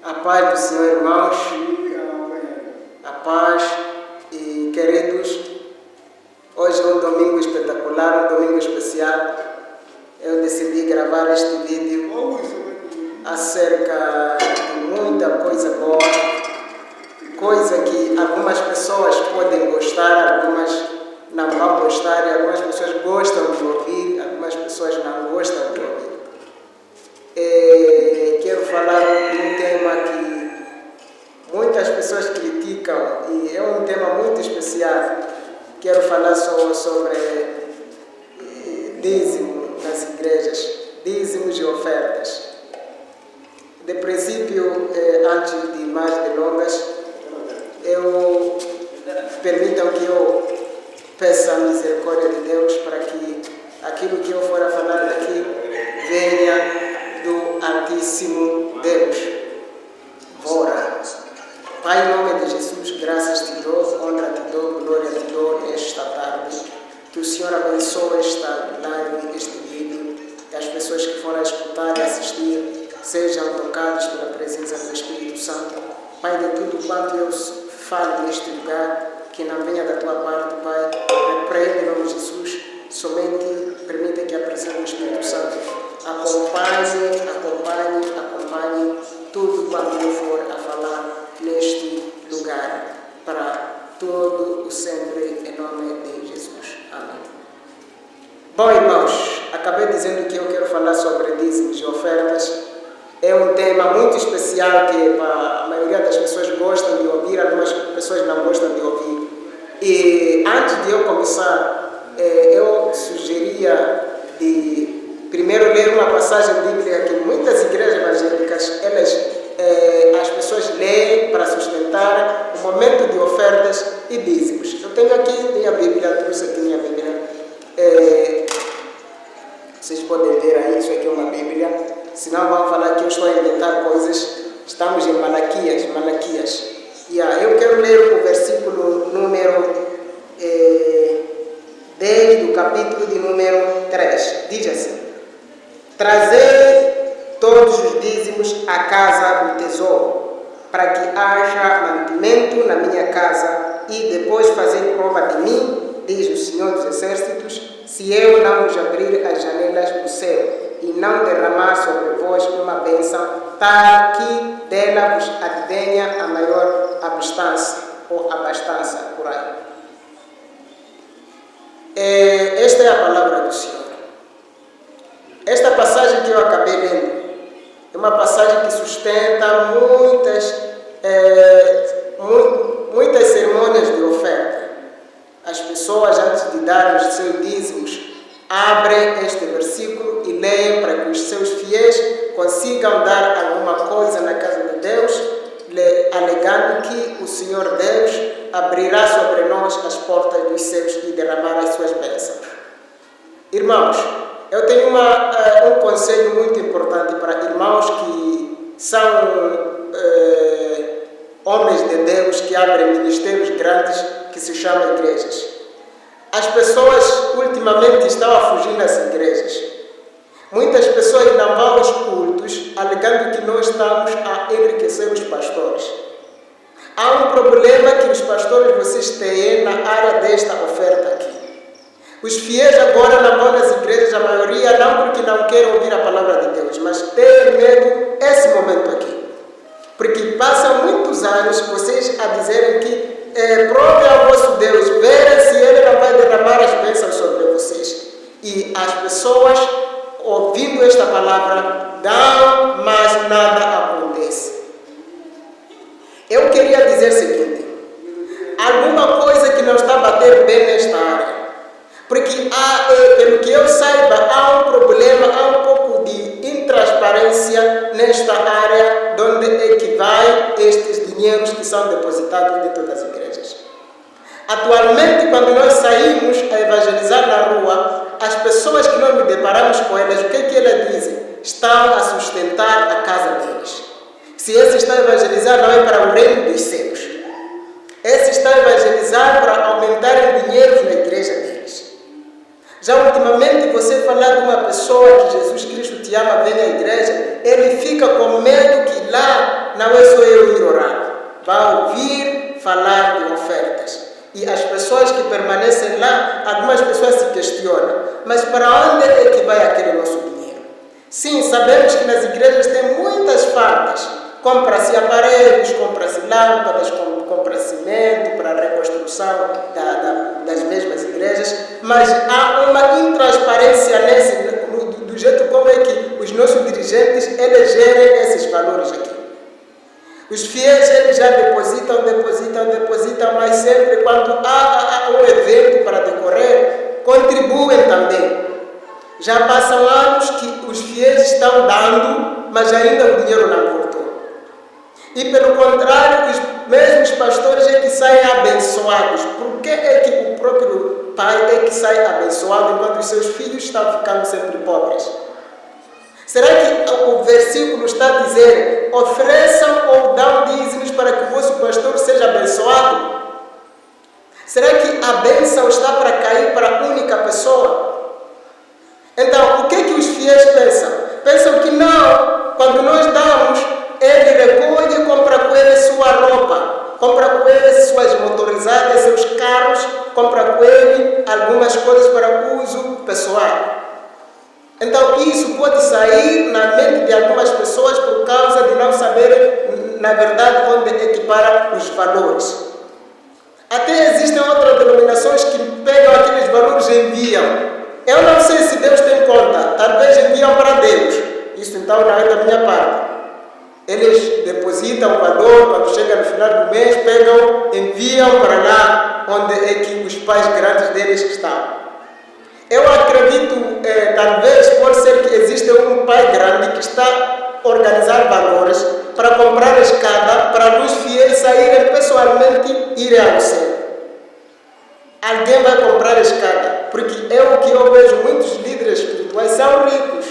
A paz do Senhor, irmãos. A paz e queridos. Hoje é um domingo espetacular, um domingo especial. Eu decidi gravar este vídeo acerca de muita coisa boa, coisa que algumas pessoas podem gostar, algumas não vão gostar, e algumas pessoas gostam de ouvir, algumas pessoas não gostam de ouvir. Quero falar de um tema que muitas pessoas criticam e é um tema muito especial. Quero falar sobre dízimo nas igrejas, dízimos e ofertas. De princípio, antes de mais delongas, permitam que eu peça a misericórdia de Deus para que aquilo que eu for a falar daqui venha do Altíssimo Deus. Ora, Pai, em nome de Jesus, graças te dou, honra te dou, glória te dou nesta tarde. Que o Senhor abençoe esta live, este vídeo, que as pessoas que forem escutar e assistir sejam tocadas pela presença do Espírito Santo. Pai, de tudo quanto eu falo neste lugar, que não venha da tua parte, Pai, repreende em nome de Jesus, somente permita que a presença do Espírito Santo acompanhe tudo quanto eu for a falar neste lugar, para todo o sempre, em nome de Jesus. Amém. Bom, irmãos, acabei dizendo que eu quero falar sobre dízimos e ofertas. É um tema muito especial que a maioria das pessoas gostam de ouvir, algumas pessoas não gostam de ouvir. E antes de eu começar, eu sugeria de primeiro ler uma passagem bíblica que muitas igrejas evangélicas, as pessoas leem para sustentar o momento de ofertas e dízimos. Eu tenho aqui minha Bíblia, trouxe aqui minha Bíblia. Vocês podem ver aí, isso aqui é uma Bíblia. Senão vão falar que eu estou a inventar coisas. Estamos em Malaquias. Eu quero ler o versículo número 10 do capítulo de número 3. Diz assim: trazei todos os dízimos à casa do tesouro, para que haja mantimento na minha casa, e depois fazer prova de mim, diz o Senhor dos Exércitos, se eu não vos abrir as janelas do céu e não derramar sobre vós uma bênção, tal que dela vos advenha a maior abastança, ou abastança, por aí. Esta é a palavra do Senhor. Esta passagem que eu acabei lendo é uma passagem que sustenta muitas cerimônias de oferta. As pessoas, antes de dar os seus dízimos, abrem este versículo e leem para que os seus fiéis consigam dar alguma coisa na casa de Deus, alegando que o Senhor Deus abrirá sobre nós as portas dos céus e derramará as suas bênçãos. Irmãos, eu tenho um conselho muito importante para irmãos que são homens de Deus, que abrem ministérios grandes que se chamam igrejas. As pessoas ultimamente estão a fugir das igrejas. Muitas pessoas não vão aos cultos, alegando que nós estamos a enriquecer os pastores. Há um problema que os pastores vocês têm na área desta oferta aqui. Os fiéis agora não vão nas igrejas, a maioria não porque não querem ouvir a palavra de Deus, mas têm medo esse momento aqui. Porque passam muitos anos vocês a dizerem que prove ao vosso Deus, verem se Ele não vai derramar as bênçãos sobre vocês. E as pessoas, ouvindo esta palavra, dão, mas nada acontece. Eu queria dizer o seguinte: alguma coisa que não está a bater bem nesta área. Porque, pelo que eu saiba, há um problema, há um pouco de intransparência nesta área, onde é que vai estes dinheiros que são depositados dentro das igrejas. Atualmente, quando nós saímos a evangelizar na rua, as pessoas que nós nos deparamos com elas, o que é que elas dizem? Estão a sustentar a casa deles. Se esse está a evangelizar, não é para o reino dos céus. Esse está a evangelizar para aumentar o dinheiro na igreja deles. Já ultimamente, você falar de uma pessoa que Jesus Cristo te ama, vem à igreja, ele fica com medo que lá não é só eu ir orar. Vai ouvir falar de ofertas. E as pessoas que permanecem lá, algumas pessoas se questionam, mas para onde é que vai aquele nosso dinheiro? Sim, sabemos que nas igrejas tem muitas faltas. Compra-se aparelhos, compra-se lâmpadas, compra-se cimento para a reconstrução das mesmas igrejas, mas há uma intransparência do jeito como é que os nossos dirigentes eles gerem esses valores aqui. Os fiéis eles já depositam, mas sempre quando há um evento para decorrer, contribuem também. Já passam anos que os fiéis estão dando, mas ainda o dinheiro não voltou. E pelo contrário, os mesmos pastores é que saem abençoados. Por que é que o próprio pai é que sai abençoado enquanto os seus filhos estão ficando sempre pobres? Será que o versículo está a dizer, ofereçam ou dão dízimos para que o vosso pastor seja abençoado? Será que a bênção está para cair para a única pessoa? Então, o que é que os fiéis pensam? Pensam que não, quando nós damos, ele recolhe e compra com ele sua roupa, compra com ele suas motorizadas, seus carros, compra com ele algumas coisas para uso pessoal. Então, isso pode sair na mente de algumas pessoas por causa de não saberem, na verdade, onde equiparar os valores. Até existem outras denominações que pegam aqueles valores e enviam. Eu não sei se Deus tem conta, talvez enviam para Deus. Isso então não é da minha parte. Eles depositam o valor, quando chega no final do mês, pegam, enviam para lá onde é que os pais grandes deles estão. Eu acredito, talvez pode ser que exista um pai grande que está a organizar valores para comprar a escada para os fiéis saírem pessoalmente irem ao céu. Alguém vai comprar a escada, porque é o que eu vejo, muitos líderes espirituais são ricos,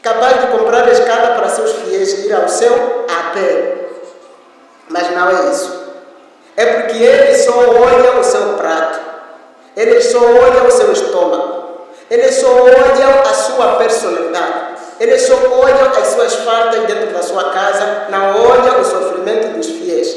capazes de comprar a escada para seus fiéis ir ao céu a pé. Mas não é isso. É porque eles só olham o seu prato. Eles só olham o seu estômago. Eles só olham a sua personalidade. Eles só olham as suas faltas dentro da sua casa, não olham o sofrimento dos fiéis.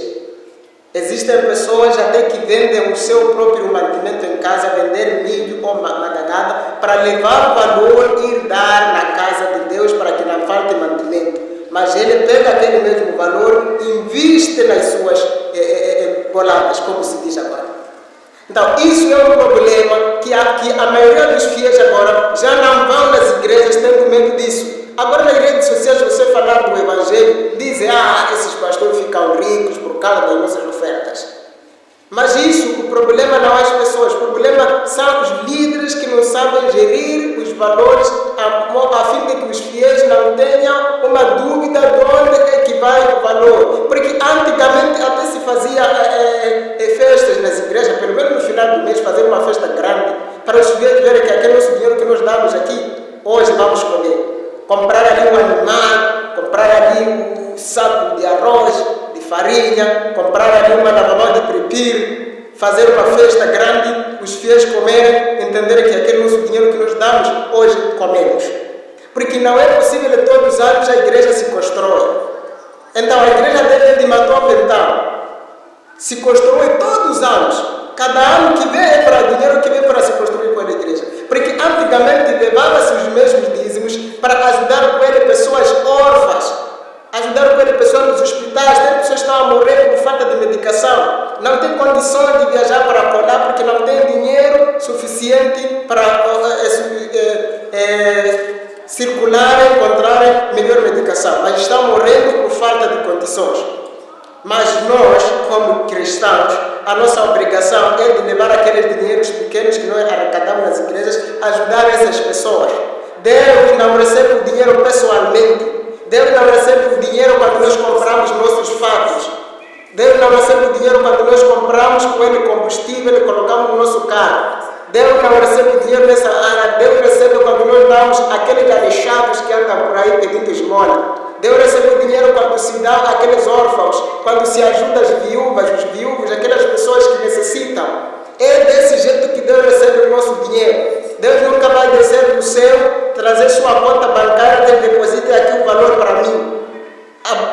Existem pessoas até que vendem o seu próprio mantimento em casa, vender milho ou madagada, para levar o valor e ir dar na casa de Deus para que não falte mantimento. Mas ele pega aquele mesmo valor e investe nas suas boladas, como se diz agora. Então, isso é um problema que a maioria dos fiéis agora já não vão nas igrejas tendo medo disso. Agora, nas redes sociais, você falar do Evangelho, dizem, esses pastores ficam ricos por causa das nossas ofertas. Mas isso, o problema não é as pessoas, o problema são os líderes que não sabem gerir os valores a fim de que os fiéis não tenham uma dúvida de onde é que vai o valor. Porque antigamente até se fazia festas nas igrejas, pelo menos no final do mês, fazer uma festa grande, para os fiéis verem que aquele nosso dinheiro que nós damos aqui, hoje vamos comer. Comprar ali um animal, comprar ali um saco de arroz, de farinha, comprar ali uma lavamão de prepiro, fazer uma festa grande, os fiéis comerem, entenderem que aquele nosso dinheiro que nós damos, hoje comemos. Porque não é possível que todos os anos a igreja se constrói. Então a igreja deve de Matão Pentão se constrói todos os anos. Cada ano que vem é para dinheiro que vem para se construir com a igreja. Porque antigamente levava-se os mesmos dízimos para ajudar com ele pessoas órfãs, ajudar com ele pessoas nos hospitais. Tem pessoas que estão a morrer por falta de medicação, não tem condições de viajar para colar porque não tem dinheiro suficiente para circularem, encontrarem melhor medicação, mas estão morrendo por falta de condições. Mas nós, como cristãos, a nossa obrigação é de levar aqueles dinheiros pequenos que nós arrecadamos nas igrejas, ajudar essas pessoas. Deus não recebe o dinheiro pessoalmente. Deus não recebe o dinheiro quando nós compramos nossos fatos. Deus não recebe o dinheiro quando nós compramos com ele combustível e colocamos no nosso carro. Deus não recebe o dinheiro nessa área. Deus recebe quando nós damos aqueles alejados que andam por aí pedindo esmola. Deus recebe o dinheiro quando se dá àqueles órfãos, quando se ajuda as viúvas, os viúvos, aquelas pessoas que necessitam. É desse jeito que Deus recebe o nosso dinheiro. Deus nunca vai descer do céu, trazer sua conta bancária e depositar aqui o valor para mim.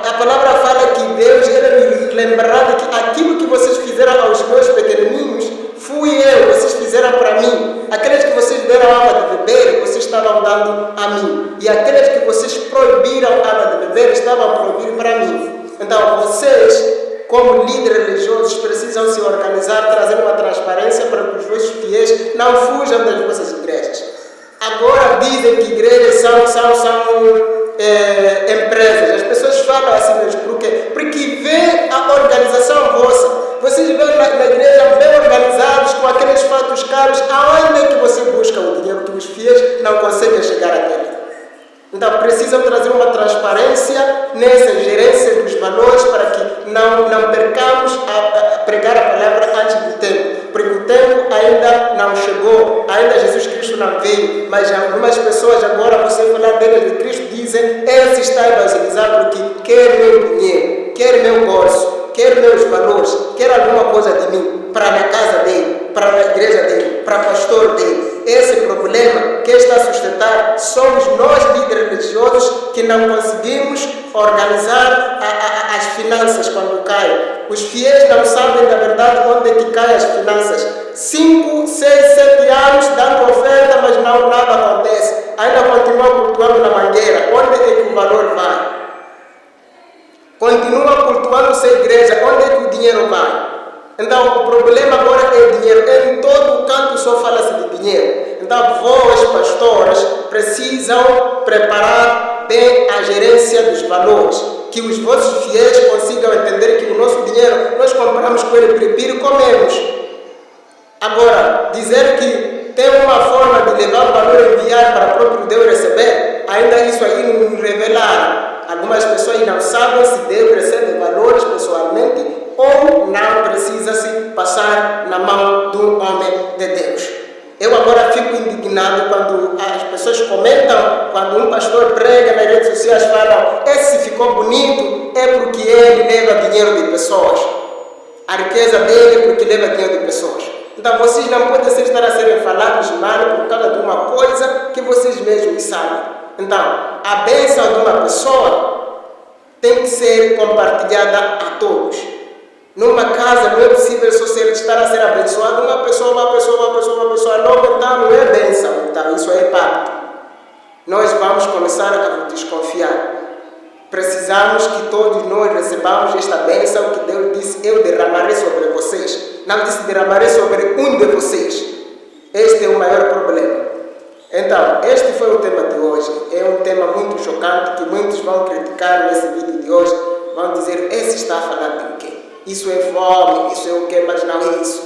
A palavra fala Deus ele me lembrará de que aquilo que vocês fizeram aos meus pequenininhos, fui eu, vocês fizeram para mim. Aqueles que vocês deram água de beber, vocês estavam dando a mim. E aqueles que vocês proibiram água de beber, estavam a proibir para mim. Então, vocês, como líderes religiosos, precisam se organizar, trazer uma transparência para que os vossos fiéis não fujam das vossas igrejas. Agora dizem que igrejas são empresas. As pessoas falam assim mesmo. Por quê? Porque vê a organização vossa. Vocês vêem na igreja bem organizados, com aqueles fatos caros. Aonde é que você busca o dinheiro que os fiéis não conseguem chegar até ele? Então, precisam trazer uma transparência nessa gerência dos valores para que não percamos a pregar a palavra antes do tempo. Porque o tempo ainda não chegou, ainda Jesus Cristo não veio. Mas algumas pessoas agora, você falar dele de Cristo, dizem: esse está evangelizado porque quer meu dinheiro, quer meu bolso, quer meus valores, quer alguma coisa de mim, para a casa dele, para a igreja dele, para o pastor dele. Esse problema que está a sustentar somos nós, líderes religiosos, que não conseguimos organizar as finanças quando caem. Os fiéis não sabem, na verdade, onde é que caem as finanças. 5, 6, 7 anos dando oferta, mas nada acontece. Ainda continua cultuando na mangueira. Onde é que o valor vai? Continua cultuando-se a igreja. Onde é que o dinheiro vai? Então, o problema agora é o dinheiro. Em todo o canto só fala-se de dinheiro. Então, vós, pastores, precisam preparar bem a gerência dos valores. Que os vossos fiéis consigam entender que o nosso dinheiro, nós compramos com ele prepiro e comemos. Agora, dizer que tem uma forma de levar o valor e enviar para o próprio Deus receber, ainda isso aí não revelaram. Algumas pessoas não sabem se Deus recebe valores pessoalmente ou não precisa se passar na mão do homem de Deus. Eu agora fico indignado quando as pessoas comentam, quando um pastor prega nas redes sociais, falam: esse ficou bonito, é porque ele leva dinheiro de pessoas. A riqueza dele é porque leva dinheiro de pessoas. Então vocês não podem estar a serem falados mal por causa de uma coisa que vocês mesmos sabem. Então, a bênção de uma pessoa tem que ser compartilhada a todos. Numa casa não é possível só estar a ser abençoado uma pessoa, logo então não é bênção, então isso é pacto. Nós vamos começar a desconfiar. Precisamos que todos nós recebamos esta bênção que Deus disse: eu derramarei sobre vocês. Não disse derramarei sobre um de vocês. Este é o maior problema. Então, este foi o tema de hoje. É um tema muito chocante que muitos vão criticar nesse vídeo de hoje. Vão dizer: esse está a falar de quê? Isso é fome, isso é o quê? Mas não é isso.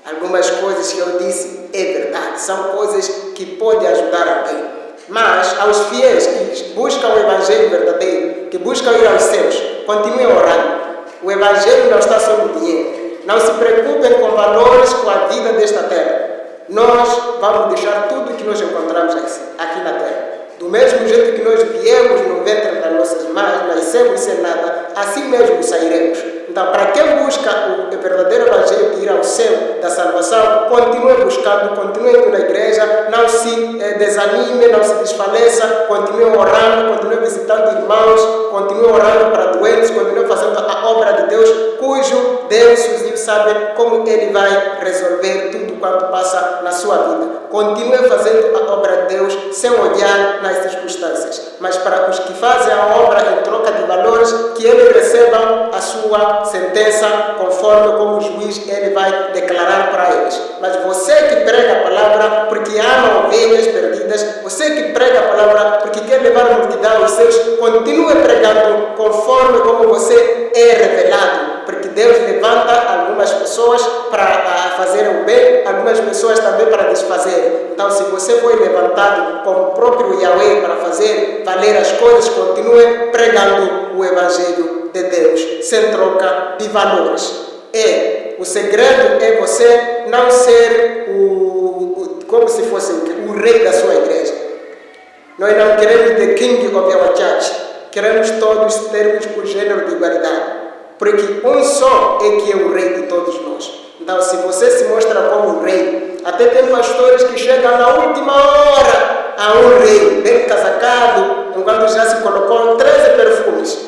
Algumas coisas que eu disse é verdade. São coisas que podem ajudar alguém. Mas aos fiéis que buscam o Evangelho verdadeiro, que buscam ir aos céus, continuem orando. O Evangelho não está só no dinheiro. Não se preocupem com valores, com a vida desta terra. Nós vamos deixar tudo que nós encontramos aqui na terra. Do mesmo jeito que nós viemos no ventre das nossas mães, nascemos sem nada, assim mesmo sairemos. Então, para quem busca o verdadeiro Evangelho de ir ao céu da salvação, continue buscando, continue indo na igreja, não se desanime, não se desfaleça, continue orando, continue visitando irmãos, continue orando para doentes, continue fazendo a obra de Deus, cujo Deus sozinho sabe como Ele vai resolver tudo quanto passa na sua vida. Continue fazendo a obra de Deus sem olhar nas circunstâncias, mas para os que fazem a obra em troca de valores, que eles recebam a sua sentença conforme como o juiz ele vai declarar para eles. Mas você que prega a palavra porque ama ovelhas perdidas, você que prega a palavra porque quer levar a multidão aos céus, continue pregando conforme como você é revelado, porque Deus levanta algumas pessoas para fazer o bem, algumas pessoas também para desfazer. Então, se você foi levantado como o próprio Yahweh para fazer valer as coisas, continue pregando o Evangelho de Deus, sem troca de valores. O segredo é você não ser como se fosse o rei da sua igreja. Nós não queremos the king of our church. Queremos todos termos o gênero de igualdade. Porque um só é que é o rei de todos nós. Então, se você se mostra como um rei, até tem pastores que chegam na última hora a um rei, bem casacado, enquanto já se colocou 13 perfumes.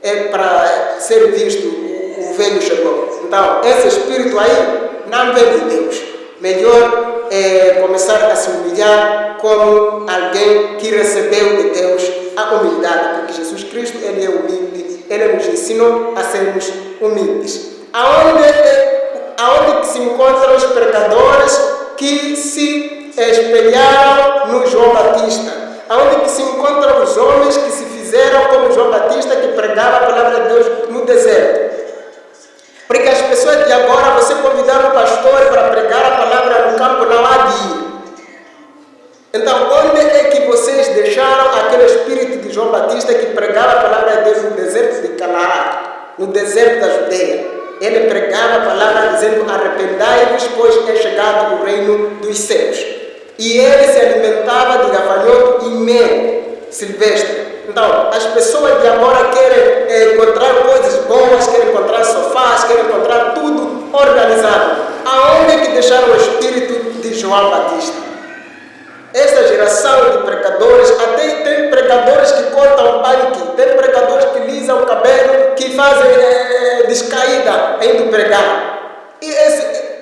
é para ser visto, o velho chegou. Então, esse espírito aí não vem de Deus. Melhor é começar a se humilhar como alguém que recebeu de Deus a humildade, porque Jesus Cristo, Ele é humilde, Ele nos ensinou a sermos humildes. Aonde que se encontram os pecadores que se espelharam no João Batista? Aonde que se encontram os homens que se fizeram como João Batista, que pregava a palavra de Deus no deserto? Porque as pessoas de agora, você convidar um pastor para pregar a palavra no campo, não há de ir. Então, onde é que vocês deixaram aquele espírito de João Batista que pregava a palavra de Deus no deserto de Canaã, no deserto da Judeia? Ele pregava a palavra dizendo: arrependai-vos, pois é chegado o reino dos céus. E ele se alimentava de gafanhoto e mel silvestre. Então, as pessoas de agora querem encontrar coisas boas, querem encontrar sofás, querem encontrar tudo organizado. Aonde é que deixaram o espírito de João Batista? Esta geração de pregadores, até tem pregadores que cortam punk, tem pregadores que lisam o cabelo, que fazem descaída indo pregar. E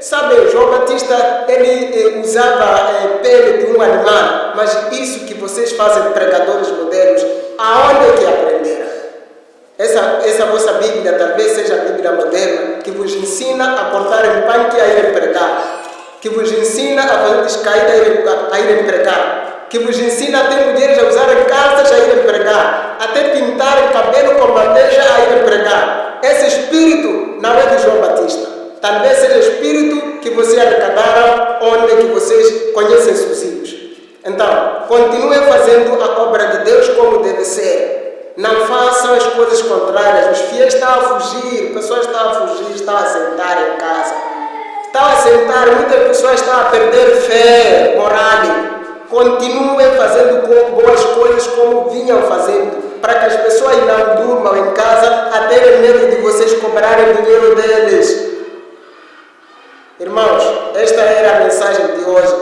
sabe, João Batista, ele usava pele de um animal, mas isso que vocês fazem, pregadores modernos, aonde é que aprenderam? Essa vossa Bíblia talvez seja a Bíblia moderna, que vos ensina a cortarem punk e a irem pregar, que vos ensina a fazer descaída a irem pregar, que vos ensina até mulheres a usarem calças a irem pregar, até pintarem cabelo com bandeja a irem pregar. Esse espírito não é de João Batista. Talvez seja o espírito que vocês arrecadaram onde que vocês conhecem seus filhos. Então, continuem fazendo a obra de Deus como deve ser. Não façam as coisas contrárias. Os fiéis estão a fugir, pessoas estão a fugir, estão a sentar em casa. Estão a sentar, muitas pessoas estão a perder fé, moral. Continuem fazendo boas coisas como vinham fazendo, para que as pessoas não durmam em casa a terem medo de vocês cobrarem dinheiro deles. Irmãos, esta era a mensagem de hoje.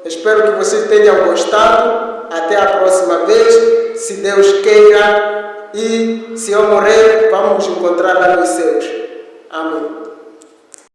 Espero que vocês tenham gostado. Até a próxima vez, se Deus queira. E se eu morrer, vamos nos encontrar lá nos céus. Amém.